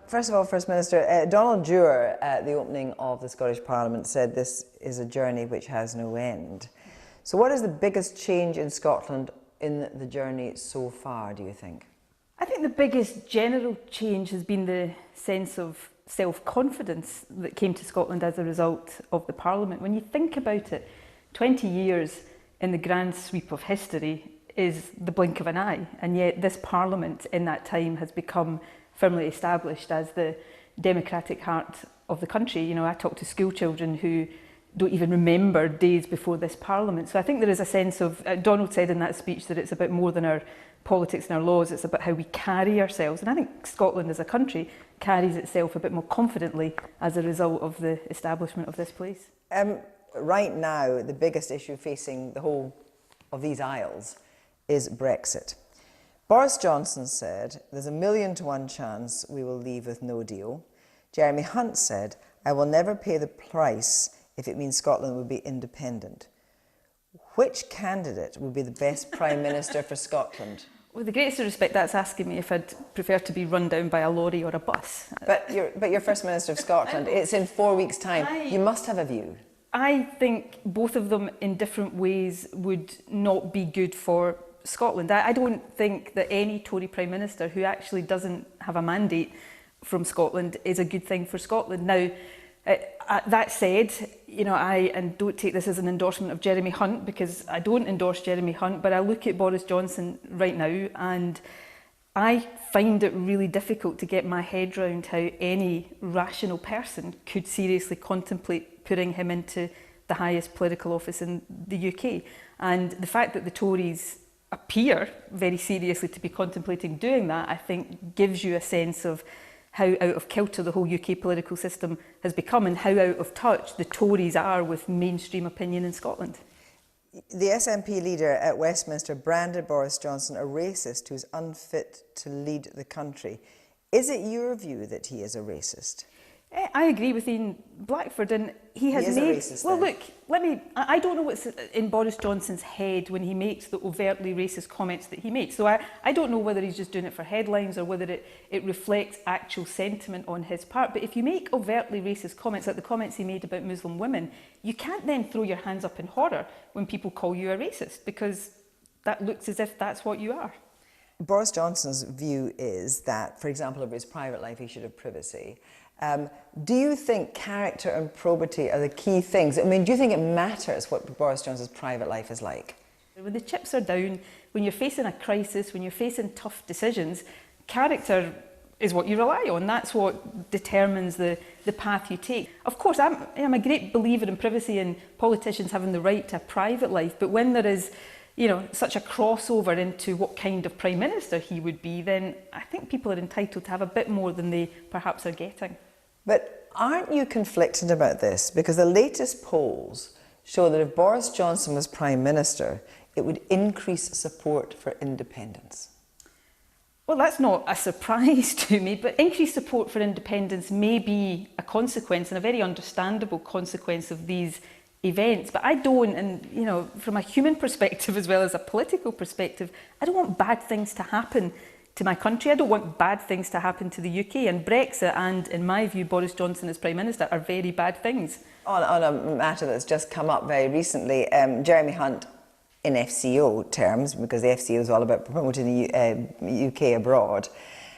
First of all, First Minister, Donald Dewar at the opening of the Scottish Parliament said this is a journey which has no end. So what is the biggest change in Scotland in the journey so far, do you think? I think the biggest general change has been the sense of self-confidence that came to Scotland as a result of the Parliament. When you think about it, 20 years in the grand sweep of history is the blink of an eye, and yet this Parliament in that time has become firmly established as the democratic heart of the country. You know, I talk to school children who don't even remember days before this Parliament. So I think there is a sense of, Donald said in that speech that it's a bit more than our politics and our laws, it's about how we carry ourselves. And I think Scotland as a country carries itself a bit more confidently as a result of the establishment of this place. Right now, the biggest issue facing the whole of these isles is Brexit. Boris Johnson said, there's a 1,000,000 to 1 chance we will leave with no deal. Jeremy Hunt said, I will never pay the price if it means Scotland will be independent. Which candidate would be the best Prime Minister for Scotland? With the greatest respect, that's asking me if I'd prefer to be run down by a lorry or a bus. But you're First Minister of Scotland. It's in 4 weeks' time. You must have a view. I think both of them in different ways would not be good for Scotland. I don't think that any Tory Prime Minister who actually doesn't have a mandate from Scotland is a good thing for Scotland. Now, that said, you know, and don't take this as an endorsement of Jeremy Hunt, because I don't endorse Jeremy Hunt, but I look at Boris Johnson right now and I find it really difficult to get my head around how any rational person could seriously contemplate putting him into the highest political office in the UK. And the fact that the Tories appear very seriously to be contemplating doing that, I think gives you a sense of how out of kilter the whole UK political system has become and how out of touch the Tories are with mainstream opinion in Scotland. The SNP leader at Westminster branded Boris Johnson a racist who's unfit to lead the country. Is it your view that he is a racist? I agree with Ian Blackford, and he has made... a racist, well, then. look, I don't know what's in Boris Johnson's head when he makes the overtly racist comments that he makes. So I don't know whether he's just doing it for headlines or whether it reflects actual sentiment on his part. But if you make overtly racist comments, like the comments he made about Muslim women, you can't then throw your hands up in horror when people call you a racist, because that looks as if that's what you are. Boris Johnson's view is that, for example, of his private life, he should have privacy. Do you think character and probity are the key things? I mean, do you think it matters what Boris Johnson's private life is like? When the chips are down, when you're facing a crisis, when you're facing tough decisions, character is what you rely on. That's what determines the path you take. Of course, I'm a great believer in privacy and politicians having the right to a private life, but when there is, you know, such a crossover into what kind of Prime Minister he would be, then I think people are entitled to have a bit more than they perhaps are getting. But aren't you conflicted about this? Because the latest polls show that if Boris Johnson was Prime Minister, it would increase support for independence. Well, that's not a surprise to me, but increased support for independence may be a consequence, and a very understandable consequence, of these events. But I don't, and you know, from a human perspective as well as a political perspective, I don't want bad things to happen to my country. I don't want bad things to happen to the UK, and Brexit and, in my view, Boris Johnson as Prime Minister are very bad things. On a matter that's just come up very recently, Jeremy Hunt, in FCO terms, because the FCO is all about promoting the UK abroad,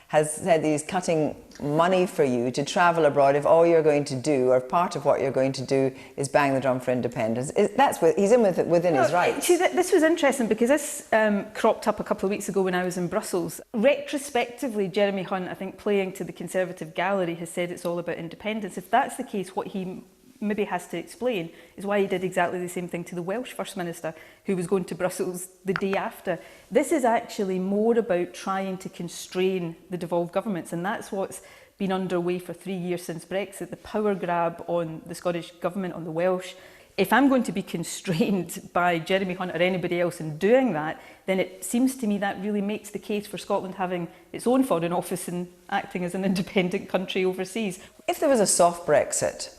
has said that he's cutting money for you to travel abroad if all you're going to do, or part of what you're going to do, is bang the drum for independence. He's in within his rights. See, this was interesting because this cropped up a couple of weeks ago when I was in Brussels. Retrospectively, Jeremy Hunt, I think, playing to the Conservative gallery, has said it's all about independence. If that's the case, what he maybe has to explain is why he did exactly the same thing to the Welsh First Minister, who was going to Brussels the day after. This is actually more about trying to constrain the devolved governments, and that's what's been underway for 3 years since Brexit, the power grab on the Scottish Government, on the Welsh. If I'm going to be constrained by Jeremy Hunt or anybody else in doing that, then it seems to me that really makes the case for Scotland having its own foreign office and acting as an independent country overseas. If there was a soft Brexit,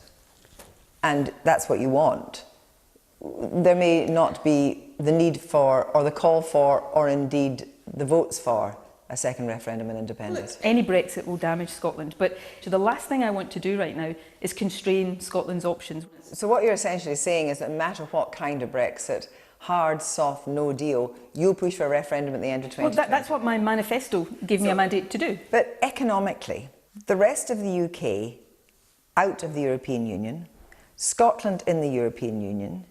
and that's what you want, there may not be the need for, or the call for, or indeed the votes for a second referendum on independence. Any Brexit will damage Scotland, but the last thing I want to do right now is constrain Scotland's options. So what you're essentially saying is that no matter what kind of Brexit, hard, soft, no deal, you'll push for a referendum at the end of 2020. Well, that's what my manifesto gave me a mandate to do. But economically, the rest of the UK out of the European Union, Scotland in the European Union,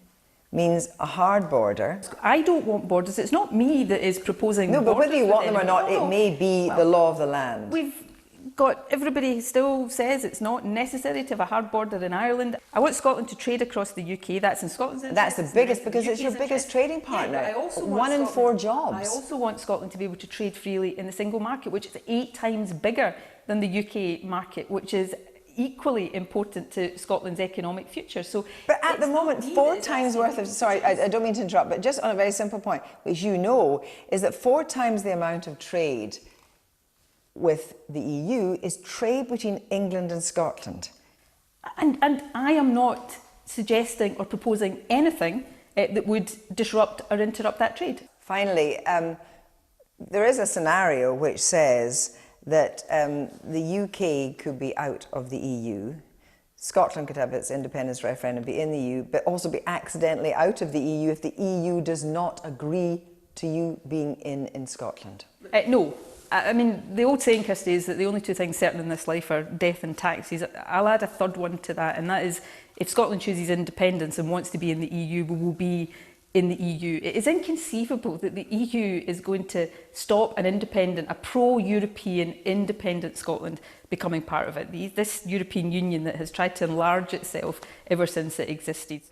means a hard border. I don't want borders. It's not me that is proposing No, but whether you want them or not, No. it may be the law of the land. We've got, everybody still says it's not necessary to have a hard border in Ireland. I want Scotland to trade across the UK. That's in Scotland's interest. That's the biggest, because it's your UK's biggest interest. trading partner. Yeah, but I also want 1 in 4 jobs. I also want Scotland to be able to trade freely in the single market, which is 8 times bigger than the UK market, which is equally important to Scotland's economic future. So, but at the moment, 4 times worth of, sorry, I don't mean to interrupt, but just on a very simple point, which you know, is that 4 times the amount of trade with the EU is trade between England and Scotland. And I am not suggesting or proposing anything that would disrupt or interrupt that trade. Finally, there is a scenario which says that the UK could be out of the EU, Scotland could have its independence referendum, be in the EU, but also be accidentally out of the EU if the EU does not agree to you being in Scotland. No. I mean, the old saying, Kirsty, is that the only 2 things certain in this life are death and taxes. I'll add a third one to that, and that is if Scotland chooses independence and wants to be in the EU, we will be in the EU. It is inconceivable that the EU is going to stop an independent, a pro-European independent Scotland becoming part of it. This European Union that has tried to enlarge itself ever since it existed.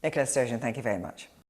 Nicola Sturgeon, thank you very much.